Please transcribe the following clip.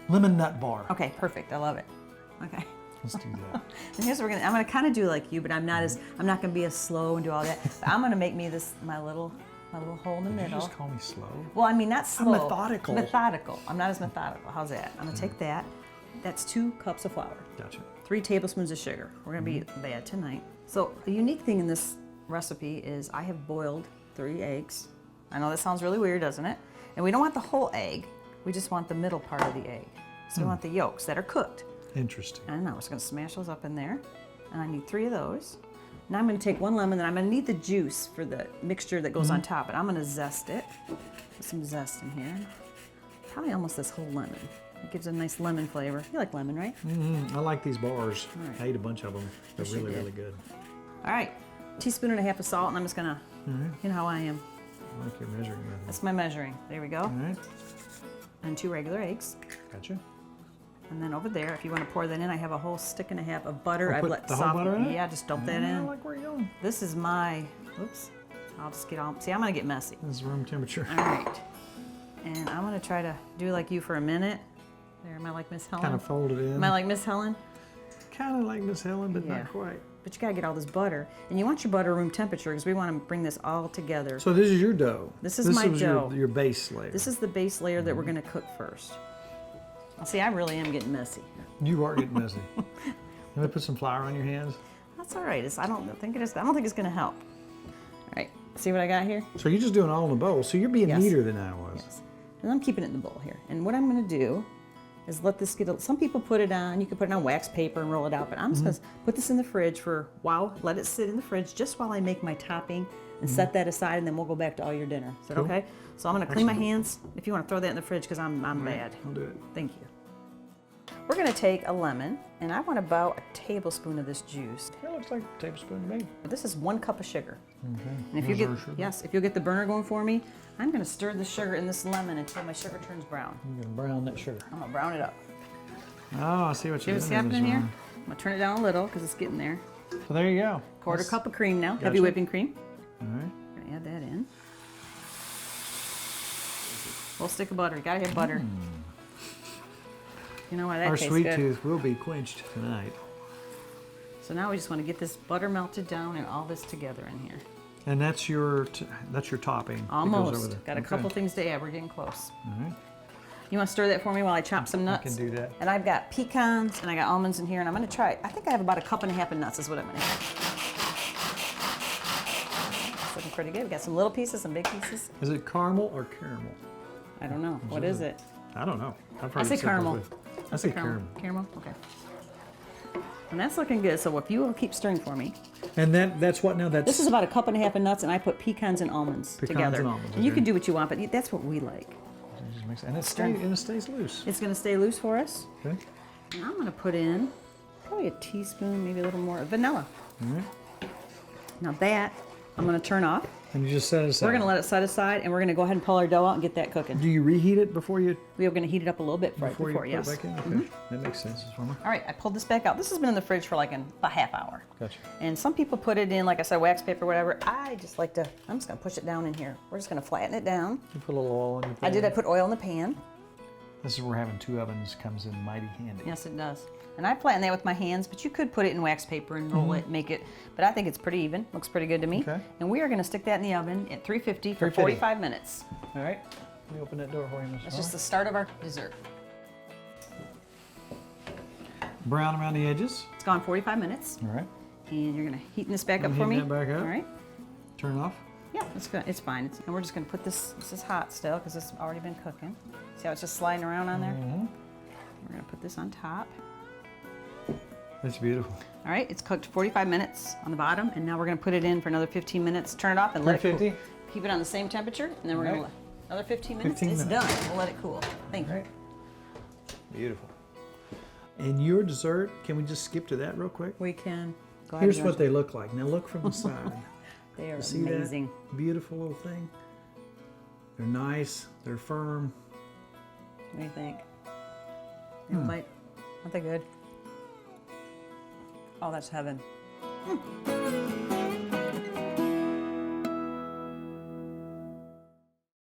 lemon nut bar. Okay, perfect. I love it. Okay. Let's do that. And here's what I'm gonna kind of do like you, but I'm not gonna be as slow and do all that. But I'm gonna make me my little hole in the Did middle. you just call me slow? Well, I mean, not slow. I'm methodical. Methodical. I'm not as methodical. How's that? I'm gonna take that. That's 2 cups of flour. Gotcha. 3 tablespoons of sugar. We're gonna be bad tonight. So a unique thing in this recipe is I have boiled 3 eggs. I know that sounds really weird, doesn't it? And we don't want the whole egg. We just want the middle part of the egg. So we want the yolks that are cooked. Interesting. And now we're just gonna smash those up in there. And I need 3 of those. Now I'm gonna take 1 lemon, and I'm gonna need the juice for the mixture that goes on top, and I'm gonna zest it. Put some zest in here. Probably almost this whole lemon. It gives a nice lemon flavor. You like lemon, right? I like these bars. Right. I ate a bunch of them. They're Yes, you really, did. really good. All right, 1.5 teaspoons of salt, and I'm just gonna, you know how I am. I like your measuring method. That's my measuring. There we go. All right. And 2 regular eggs. Gotcha. And then over there, if you want to pour that in, I have a whole 1.5 stick of butter. I'll I've put let the whole soften. butter in it? Yeah, just dump that I in. like where you're going. This is my, oops, I'll just get all, see, I'm gonna get messy. This is room temperature. All right. And I'm gonna try to do like you for a minute. There, am I like Miss Helen? Kind of fold it in. Am I like Miss Helen? Kind of like Miss Helen, but Yeah. not quite. But you gotta get all this butter. And you want your butter room temperature because we wanna bring this all together. So this is your dough. This is my dough. Your base layer. This is the base layer that we're gonna cook first. Well, see, I really am getting messy. You are getting messy. You want to put some flour on your hands? That's all right. I don't think it's gonna help. All right, see what I got here? So you're just doing it all in the bowl. So you're being Yes. neater than I was. Yes. And I'm keeping it in the bowl here. And what I'm gonna do is let this get, some people put it on, you can put it on wax paper and roll it out, but I'm just gonna put this in the fridge for a while, let it sit in the fridge just while I make my topping and set that aside, and then we'll go back to all your dinner. Is that Cool. okay? So I'm gonna clean my hands, if you wanna throw that in the fridge, because I'm bad. I'll do it. Thank you. We're gonna take a lemon, and I want about a tablespoon of this juice. That looks like a tablespoon to me. This is 1 cup of sugar. Okay. And if you get, Reserve sugar. yes, if you'll get the burner going for me, I'm gonna stir the sugar in this lemon until my sugar turns brown. You're going to brown that sugar. I'm gonna brown it up. Oh, I see what See you're what's doing. happening here? I'm gonna turn it down a little because it's getting there. So there you go. 1/4 cup of cream now, heavy Gotcha. whipping cream. All right. We're gonna add that in. Whole stick of butter, you gotta have butter. You know why that Our tastes sweet good. tooth will be quenched tonight. So now we just wanna get this butter melted down and all this together in here. And that's your topping. that goes over Almost. there. Got a Okay. couple things to add, we're getting close. All right. You wanna stir that for me while I chop some nuts? can do that. And I've got pecans and I got almonds in here, and I'm gonna try, I think I have about 1.5 cups of nuts is what I'm gonna have. It's looking pretty good. We got some little pieces, some big pieces. Is it caramel or caramel? I don't know. What is it? I don't know. I've heard I it say said caramel. both ways. I say caramel. Caramel? Okay. And that's looking good, so if you will keep stirring for me. And that's what now? That's This is about 1.5 cups of nuts, and I put pecans and almonds together. and almonds, And you okay. can do what you want, but that's what we like. and it stays loose. It's gonna stay loose for us. Okay. And I'm gonna put in probably a teaspoon, maybe a little more, of vanilla. All right. Now that, I'm gonna turn off. And you just set it aside. We're gonna let it set aside, and we're gonna go ahead and pull our dough out and get that cooking. Do you reheat it before you We are gonna heat it up a little bit before you put yes. it back in? Okay. That makes sense. All All right, I pulled this back out. This has been in the fridge for like about half hour. Gotcha. And some people put it in, like I said, wax paper, whatever. I just like to, I'm just gonna push it down in here. We're just gonna flatten it down. You put a little oil in your pan. I did, I put oil in the pan. This is where having 2 ovens comes in mighty handy. Yes, it does. And I flatten that with my hands, but you could put it in wax paper and roll it, make it, but I think it's pretty even. Looks pretty good to me. Okay. And we are gonna stick that in the oven at 350 for 350. 45 minutes. All right. Let me open that door for you, Miss That's just the start of our dessert. Brown around the edges. It's gone 45 minutes. All right. And you're gonna heat this back up I'm for me. heating that back up. All right. Turn it off. Yeah, it's good. It's fine. And we're just gonna put this is hot still because it's already been cooking. See how it's just sliding around on there? We're gonna put this on top. That's beautiful. All right, it's cooked 45 minutes on the bottom, and now we're gonna put it in for another 15 minutes. Turn it off and let it cool. 350? Keep it on the same temperature, and then we're gonna Right. let another 15 minutes. 15 It's minutes. done. We'll let it cool. Thank you. Right. Beautiful. And your dessert, can we just skip to that real quick? We can go ahead. Here's and what they look like. Now look from the side. They are See amazing. that beautiful little thing? They're nice. They're firm. What do you think? You like? Aren't they good? Oh, that's heaven.